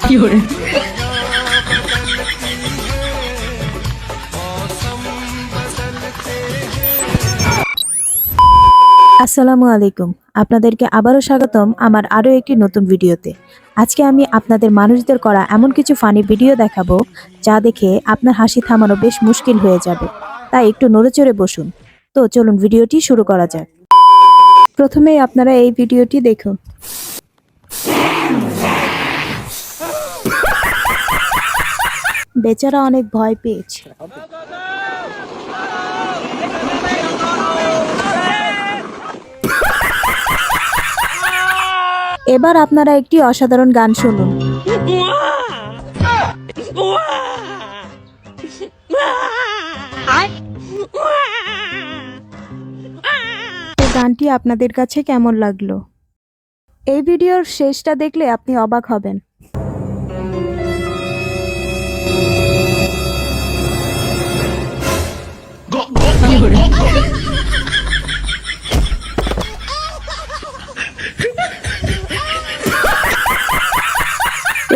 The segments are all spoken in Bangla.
আসসালামু আলাইকুম, আপনাদেরকে আবারও স্বাগতম আমার আরও একটি নতুন ভিডিওতে। আজকে আমি আপনাদের মানুষদের করা এমন কিছু ফানি ভিডিও দেখাবো যা দেখে আপনার হাসি থামানো বেশ মুশকিল হয়ে যাবে, তাই একটু নড়েচড়ে বসুন। তো চলুন ভিডিওটি শুরু করা যাক। প্রথমেই আপনারা এই ভিডিওটি দেখুন। বেচারা অনেক ভয় পেয়েছে। এবার আপনারা একটি অসাধারণ গান শুনুন। গানটি আপনাদের কাছে কেমন লাগলো? এই ভিডিওর শেষটা দেখলে আপনি অবাক হবেন।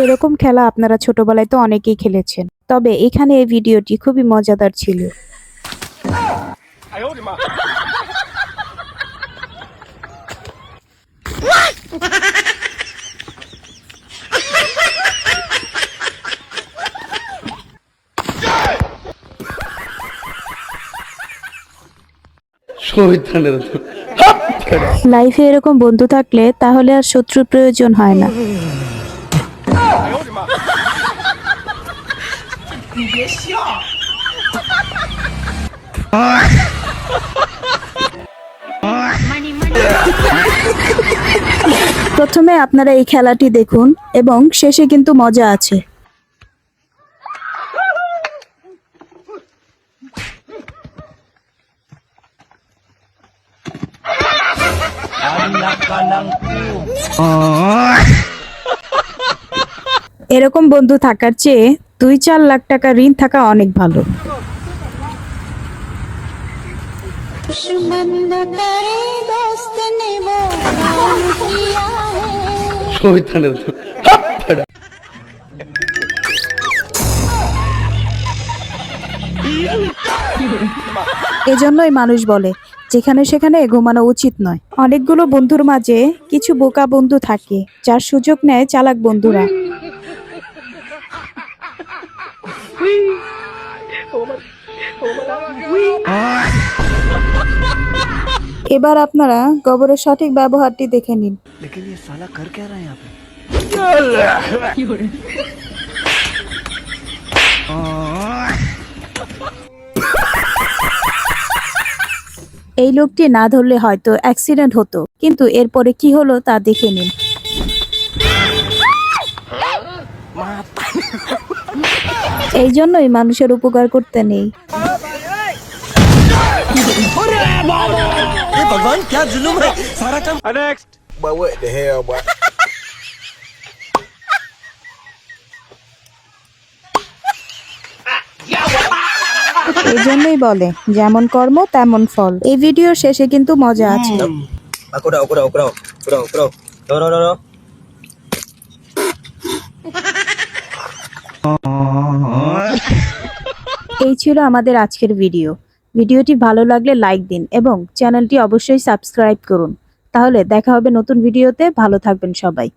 এরকম খেলা আপনারা ছোটবেলায় তো অনেকেই খেলেছেন, তবে এখানে এই ভিডিওটি খুবই মজাদার ছিল। লাইফে এরকম বন্ধু থাকলে তাহলে আর শত্রুর প্রয়োজন হয় না। প্রথমে আপনারা এই খেলাটি দেখুন এবং শেষে কিন্তু মজা আছে। এরকম বন্ধু থাকার চেয়ে 2-4 লাখ টাকা ঋণ থাকা অনেক ভালো। এজন্যই মানুষ বলে যেখানে সেখানে ঘুমানো উচিত নয়। অনেকগুলো বন্ধুর মাঝে কিছু বোকা বন্ধু থাকে যার সুযোগ নেয় চালাক বন্ধুরা। এবার আপনারা গোবরের সঠিক ব্যবহারটি দেখে নিন। এই লোকটি না ধরলে হয়তো অ্যাক্সিডেন্ট হতো, কিন্তু এরপরে কি হলো তা দেখে নিন। এই জন্যই মানুষের উপকার করতে নেই। এই জন্যই বলে যেমন কর্ম তেমন ফল। এই ভিডিওর শেষে কিন্তু মজা আছে। এই ছিল আমাদের আজকের ভিডিও। ভিডিওটি ভালো লাগলে লাইক দিন এবং চ্যানেলটি অবশ্যই সাবস্ক্রাইব করুন। তাহলে দেখা হবে নতুন ভিডিওতে। ভালো থাকবেন সবাই।